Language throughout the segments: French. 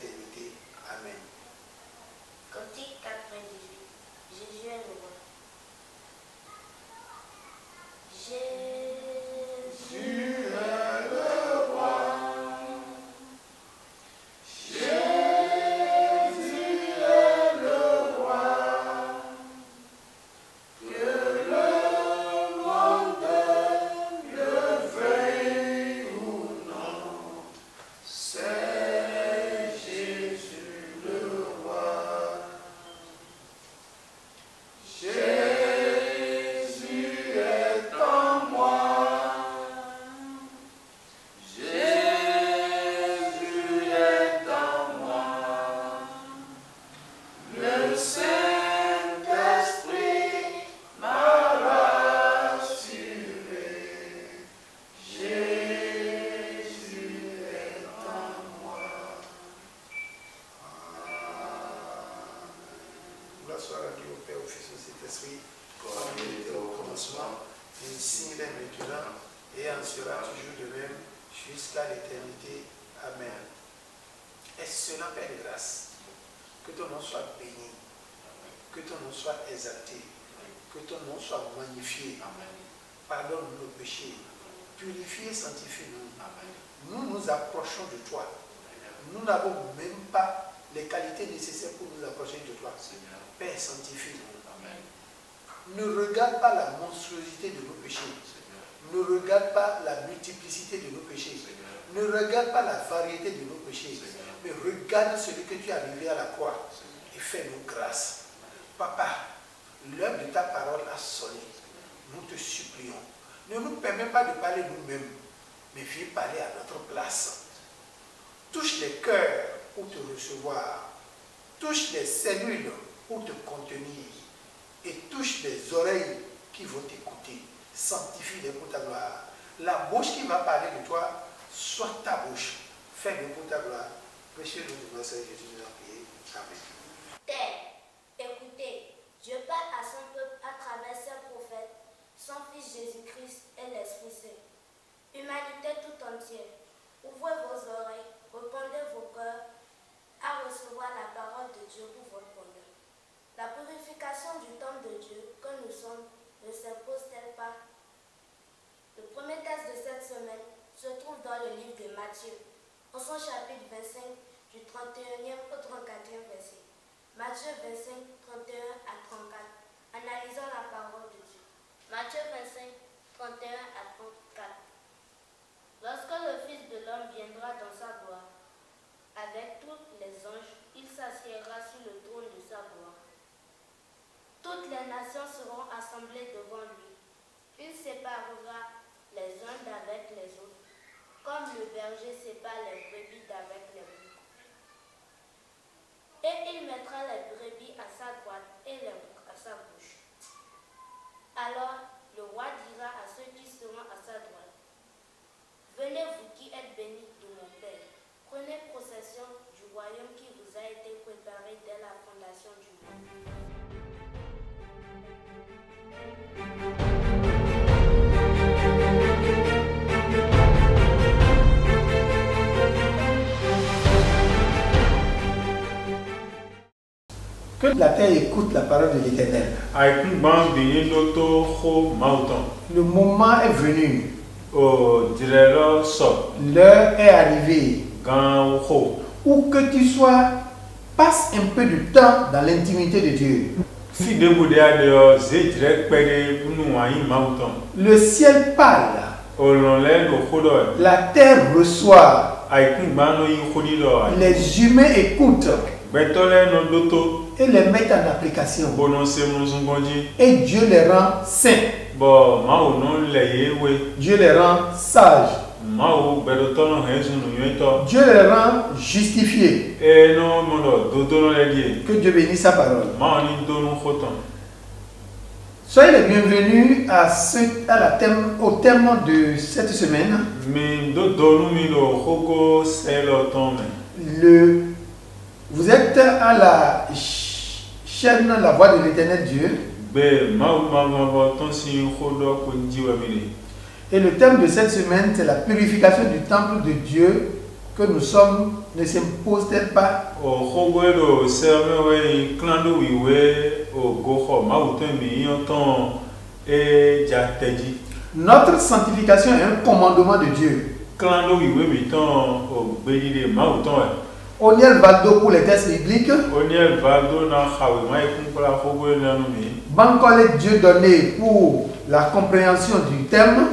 l'éternité. Amen. Cantique 98. Jésus est le roi. Jésus est le roi. Jésus est le roi. Que le monde le veuille ou non, c'est Jésus le roi. Jésus est en moi. Jésus est en moi. Le Saint-Esprit m'a rassuré. Jésus est en moi. Gloire soit rendue au Père, au Fils et au Saint-Esprit, comme il était au commencement, ainsi il est maintenant, et en sera toujours de même, jusqu'à l'éternité. Amen. Excellent Père de grâce, que ton nom soit béni, que ton nom soit exalté, que ton nom soit magnifié. Pardonne nos péchés, purifie et sanctifie-nous. Nous nous approchons de toi. Nous n'avons même pas les qualités nécessaires pour nous approcher de toi. Père, sanctifie-nous. Ne regarde pas la monstruosité de nos péchés. Ne regarde pas la multiplicité de nos péchés. Ne regarde pas la variété de nos péchés. Mais regarde celui que tu as arrivé à la croix et fais-nous grâce. Papa, l'heure de ta parole a sonné. Nous te supplions. Ne nous permets pas de parler nous-mêmes, mais viens parler à notre place. Touche les cœurs pour te recevoir. Touche les cellules pour te contenir. Et touche les oreilles qui vont t'écouter. Sanctifie-les pour ta gloire. La bouche qui va parler de toi, soit ta bouche. Fais-le pour ta gloire. Précieux nom de notre Seigneur Jésus, nous a prié. Amen. Terre, écoutez, Dieu parle à son peuple à travers ses prophètes, son Fils Jésus-Christ et l'Esprit Saint. Humanité tout entière, ouvrez vos oreilles, répandez vos cœurs à recevoir la parole de Dieu pour votre bonheur. La purification du temple de Dieu que nous sommes ne s'impose-t-elle pas? Le premier texte de cette semaine se trouve dans le livre de Matthieu, en son chapitre 25, du 31e au 34e verset. Matthieu 25, 31 à 34. Analysons la parole de Dieu. Matthieu 25, 31 à 34. Lorsque le Fils de l'homme viendra dans sa gloire, avec tous les anges, il s'assiera sur le trône de sa gloire. Toutes les nations seront assemblées devant lui. Il séparera les uns d'avec les autres, comme le berger sépare les brebis d'avec les boucs. Et il mettra les brebis à sa droite et les boucs à sa gauche. Alors le roi dira à ceux qui seront à sa droite: venez vous qui êtes bénis de mon Père, prenez possession du royaume qui vous a été préparé dès la fondation du monde. Que la terre écoute la parole de l'Éternel. Le moment est venu. L'heure est arrivée. Où que tu sois, passe un peu de temps dans l'intimité de Dieu. Le ciel parle. La terre reçoit. Les humains écoutent et les mettent en application. Et Dieu les rend saints. Dieu les rend sages. Dieu les rend justifiés. Que Dieu bénisse sa parole. Soyez les bienvenus au thème de cette semaine. Vous êtes à la chaîne La Voix de l'Éternel Dieu. Et le thème de cette semaine, c'est la purification du temple de Dieu que nous sommes ne s'impose-t-elle pas? Notre sanctification est un commandement de Dieu. Oniel Valdo pour les tests bibliques. Bankole Dieu donné pour la compréhension du thème.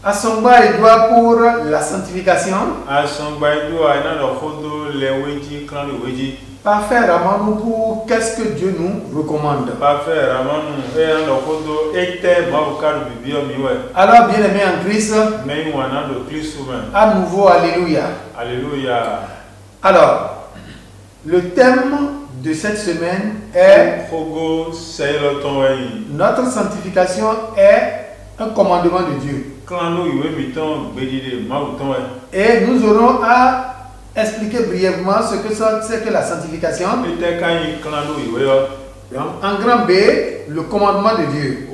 Asongba Edouard pour la sanctification. Parfait Ramanou pour qu'est-ce que Dieu nous recommande. Alors bien aimé en Christ, à nouveau alléluia. Alléluia. Alors, le thème de cette semaine est notre sanctification est un commandement de Dieu. Et nous aurons à expliquer brièvement ce que c'est que la sanctification. En grand B, le commandement de Dieu.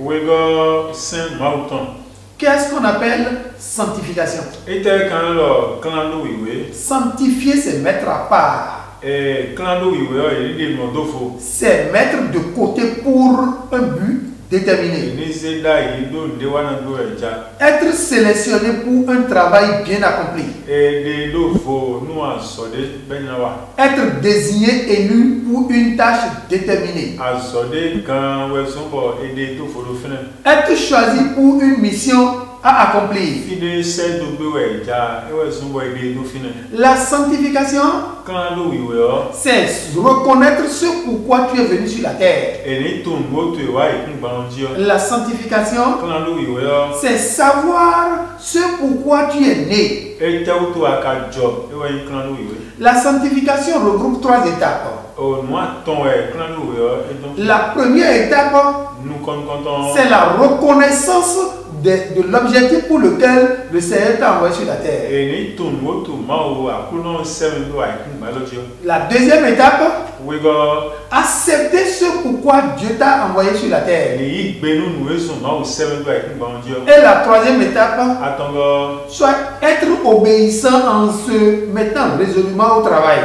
Qu'est-ce qu'on appelle sanctification? Sanctifier, c'est mettre à part. C'est mettre de côté pour un but déterminé. Être sélectionné pour un travail bien accompli. Être désigné, élu pour une tâche déterminée. Être choisi pour une mission à accomplir. La sanctification, c'est reconnaître ce pourquoi tu es venu sur la terre. La sanctification, c'est savoir ce pourquoi tu es né. La sanctification regroupe 3 étapes. La première étape, c'est la reconnaissance de l'objectif pour lequel le Seigneur t'a envoyé sur la terre. La deuxième étape, accepter ce pourquoi Dieu t'a envoyé sur la terre. Et la troisième étape, soit être obéissant en se mettant résolument au travail.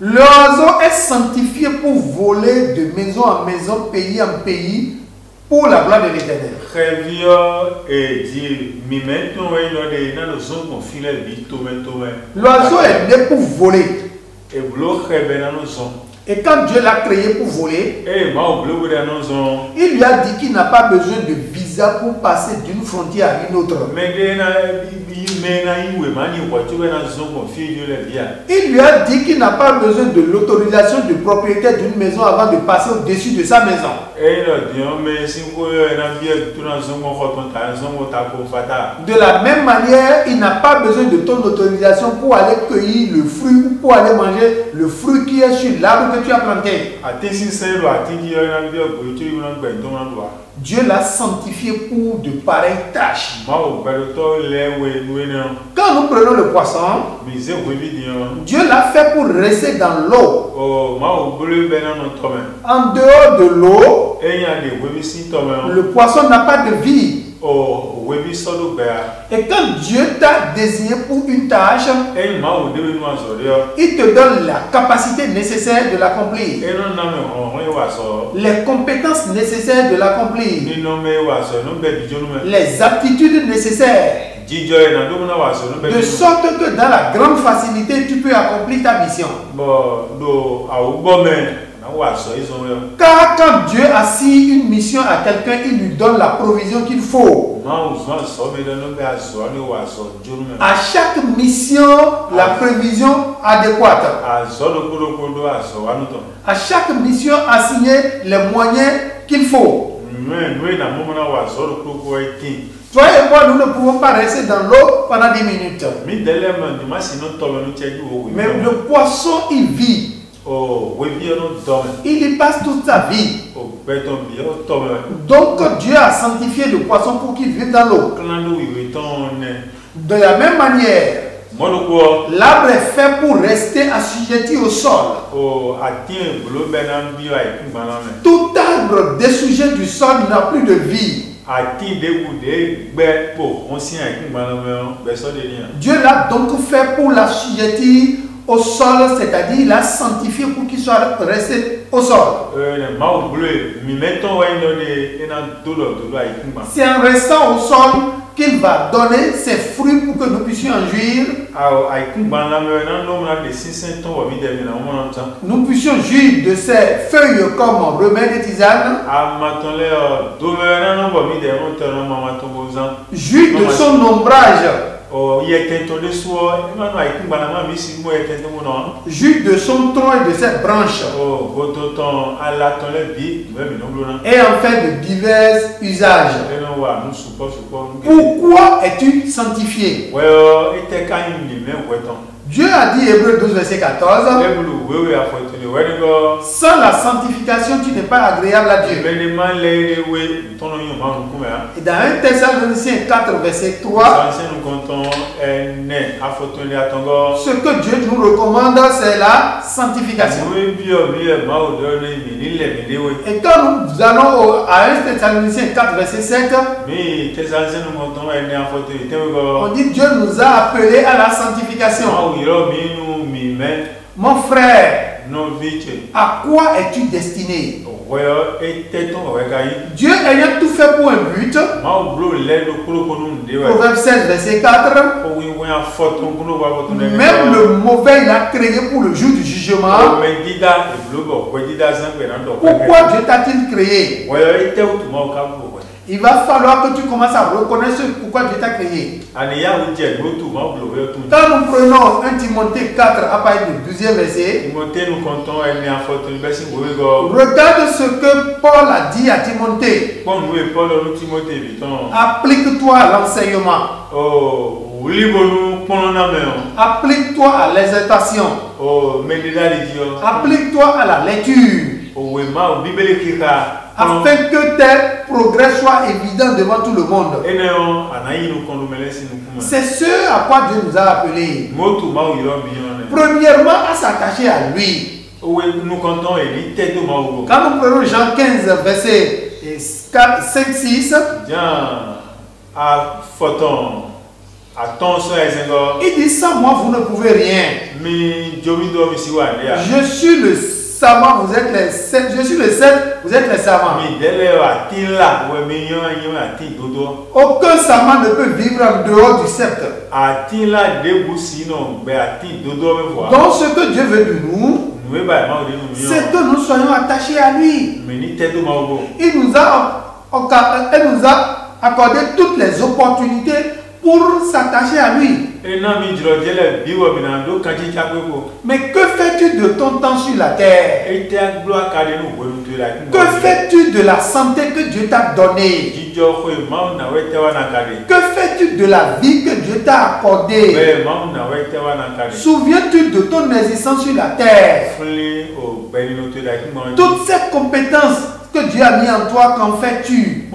L'oiseau est sanctifié pour voler de maison en maison, pays en pays, pour la gloire de l'Éternel. L'oiseau est né pour voler. Et quand Dieu l'a créé pour voler, il lui a dit qu'il n'a pas besoin de visa pour passer d'une frontière à une autre. Il lui a dit qu'il n'a pas besoin de l'autorisation du propriétaire d'une maison avant de passer au-dessus de sa maison. De la même manière, il n'a pas besoin de ton autorisation pour aller cueillir le fruit ou pour aller manger le fruit qui est sur l'arbre que tu as planté. Dieu l'a sanctifié pour de pareilles tâches. Quand nous prenons le poisson, Dieu l'a fait pour rester dans l'eau. En dehors de l'eau, le poisson n'a pas de vie. Et quand Dieu t'a désigné pour une tâche, il te donne la capacité nécessaire de l'accomplir, les compétences nécessaires de l'accomplir, les aptitudes nécessaires, de sorte que dans la grande facilité tu peux accomplir ta mission. Car quand Dieu assigne une mission à quelqu'un, il lui donne la provision qu'il faut. À chaque mission, la prévision adéquate. À chaque mission assignée, les moyens qu'il faut. Toi et moi, nous ne pouvons pas rester dans l'eau pendant 10 minutes. Mais le poisson, il vit. Il y passe toute sa vie. Donc Dieu a sanctifié le poisson pour qu'il vive dans l'eau. De la même manière, L'arbre est fait pour rester assujetti au sol. Tout arbre dessouché du sol n'a plus de vie. Dieu l'a donc fait pour l'assujettir au sol, c'est-à-dire il l'a sanctifié pour qu'il soit resté au sol. C'est en restant au sol qu'il va donner ses fruits pour que nous puissions en jouir. Nous puissions jouir de ses feuilles comme remède et tisane. Jouir de son ombrage. Jouir de son tronc et de ses branches. Et en fait de divers usages. Pourquoi es-tu sanctifié? Dieu a dit, Hébreux 12, verset 14, sans la sanctification, tu n'es pas agréable à Dieu. Et dans 1 Thessaloniciens 4, verset 3, ce que Dieu nous recommande, c'est la sanctification. Et quand nous allons à 1 Thessaloniciens 4, verset 5, on dit Dieu nous a appelés à la sanctification. Mon frère, à quoi es-tu destiné? Dieu ayant tout fait pour un but. Proverbe 16, verset 4. Même le mauvais, il a créé pour le jour du jugement. Pourquoi Dieu t'a-t-il créé? Il va falloir que tu commences à reconnaître pourquoi Dieu t'a créé. Quand nous prenons 1 Timothée 4 à partir du 12e verset, regarde ce que Paul a dit à Timothée. Applique-toi à l'enseignement. Applique-toi à l'exhortation. Applique-toi à la lecture. Afin que tes progrès soient évidents devant tout le monde. C'est ce à quoi Dieu nous a appelés. Premièrement, à s'attacher à lui. Quand nous prenons Jean 15, verset 5-6, il dit, sans moi vous ne pouvez rien. Je suis le savant, vous êtes les sept. Je suis le sept, vous êtes les savants. Aucun savant ne peut vivre en dehors du sceptre. Donc ce que Dieu veut de nous, c'est que nous soyons attachés à lui. Il nous a accordé toutes les opportunités pour s'attacher à lui. Mais que fais-tu de ton temps sur la terre? Que fais-tu de la santé que Dieu t'a donnée? Que fais-tu de la vie que Dieu t'a accordée? Souviens-tu de ton existence sur la terre? Toutes ces compétences que Dieu a mis en toi, qu'en fais-tu?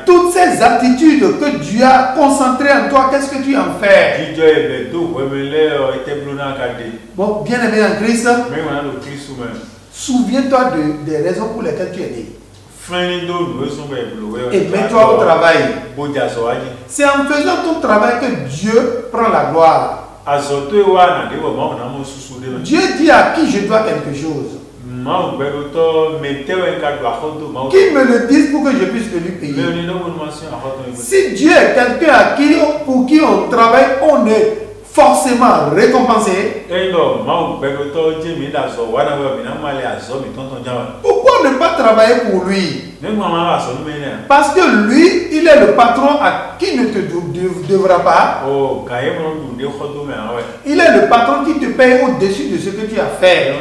Toutes ces attitudes que Dieu a concentrées en toi, qu'est-ce que tu en fais? Bon, bien aimé en Christ, souviens-toi des raisons pour lesquelles tu es né. Et mets-toi au travail. C'est en faisant ton travail que Dieu prend la gloire. Dieu dit à qui je dois quelque chose. Qu'il me le dise pour que je puisse le lui payer. Si Dieu est quelqu'un pour qui on travaille, on est forcément récompensé. Pourquoi ne pas travailler pour lui? Parce que lui, il est le patron à qui ne te devra pas. Il est le patron qui te paye au-dessus de ce que tu as fait.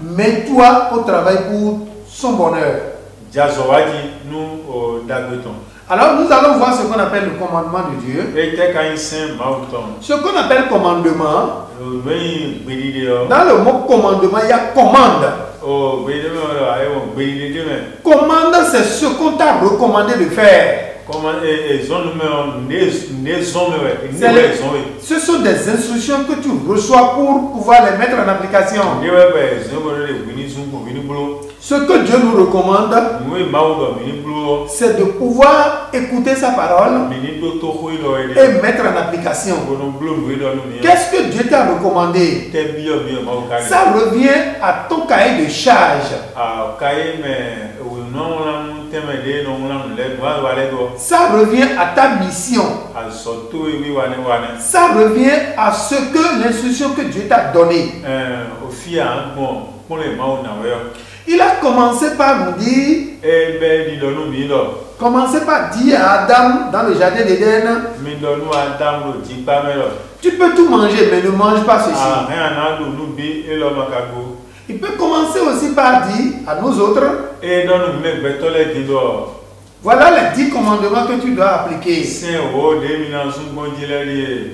Mets-toi au travail pour son bonheur. Alors nous allons voir ce qu'on appelle le commandement de Dieu. Ce qu'on appelle commandement, dans le mot commandement, il y a commande. Commande, c'est ce qu'on t'a recommandé de faire. Ce sont des instructions que tu reçois pour pouvoir les mettre en application. Ce que Dieu nous recommande, c'est de pouvoir écouter sa parole et mettre en application. Qu'est-ce que Dieu t'a recommandé? Ça revient à ton cahier de charge. Ça revient à ta mission. Ça revient à ce que l'instruction que Dieu t'a donnée. Il a commencé par nous dire, commencez par dire à Adam dans le jardin d'Éden, tu peux tout manger mais ne mange pas ceci. Il peut commencer aussi par dire à nous autres, voilà les 10 commandements que tu dois appliquer.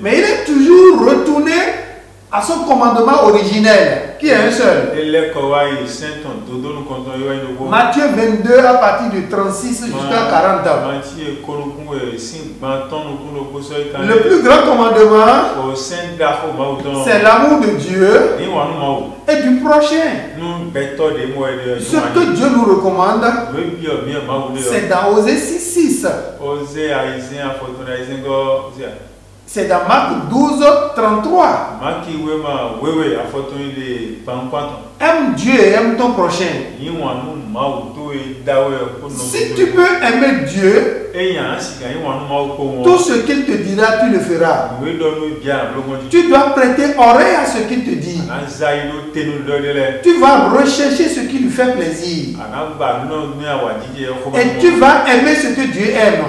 Mais il est toujours retourné à son commandement originel, qui est un seul. Matthieu 22 à partir de 36 jusqu'à 40 ans. Le plus grand commandement, c'est l'amour de Dieu et du prochain. Ce que Dieu nous recommande, c'est dans Osée 6.6. C'est dans Marc 12.33. Aime Dieu et aime ton prochain. Si tu peux aimer Dieu, tout ce qu'il te dira, tu le feras. Tu dois prêter oreille à ce qu'il te dit. Tu vas rechercher ce qui lui fait plaisir. Et tu vas aimer ce que Dieu aime.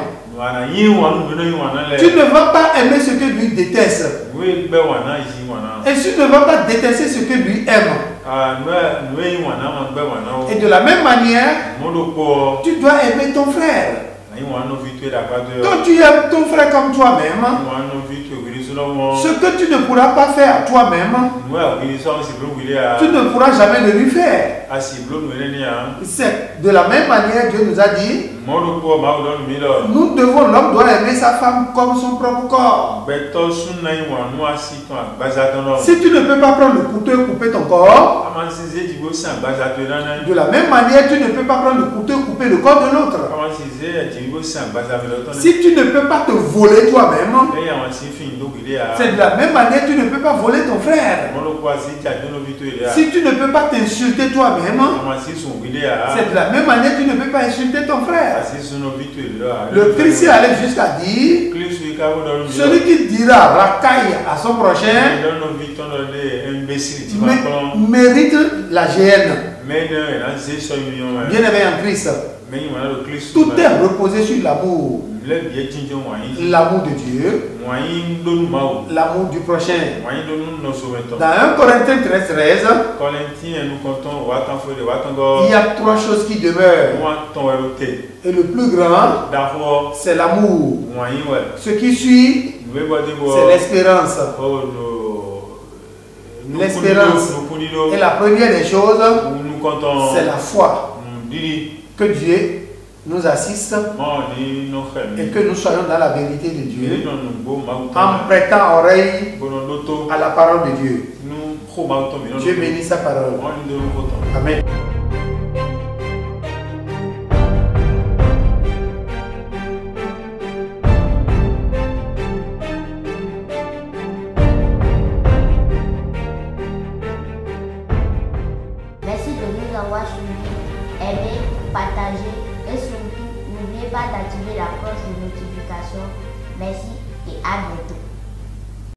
Tu ne vas pas aimer ce que lui déteste. Et tu ne vas pas détester ce que lui aime. Et de la même manière, tu dois aimer ton frère. Quand tu aimes ton frère comme toi-même, ce que tu ne pourras pas faire à toi-même, tu ne pourras jamais le lui faire. C'est de la même manière Dieu nous a dit, nous devons, l'homme doit aimer sa femme comme son propre corps. Si tu ne peux pas prendre le couteau et couper ton corps, de la même manière tu ne peux pas prendre le couteau et couper le corps de l'autre. Si tu ne peux pas te voler toi-même, c'est de la même manière tu ne peux pas voler ton frère. Si tu ne peux pas t'insulter toi-même, c'est de la même manière tu ne peux pas insulter ton frère. Le Christ allait jusqu'à dire, celui qui dira racaille à son prochain mérite la géhenne. Bien aimé en Christ, tout est reposé sur l'amour. L'amour de Dieu, l'amour du prochain. Dans 1 Corinthiens 13.13, il y a 3 choses qui demeurent. Et le plus grand, c'est l'amour. Ce qui suit, c'est l'espérance. L'espérance. Et la première des choses, c'est la foi. Que Dieu nous assiste et que nous soyons dans la vérité de Dieu en prêtant oreille à la parole de Dieu. Dieu bénit sa parole. Amen. Merci de nous avoir suivis. Aimez, partagez et surtout, n'oubliez pas d'activer la cloche de notification. Merci et à bientôt.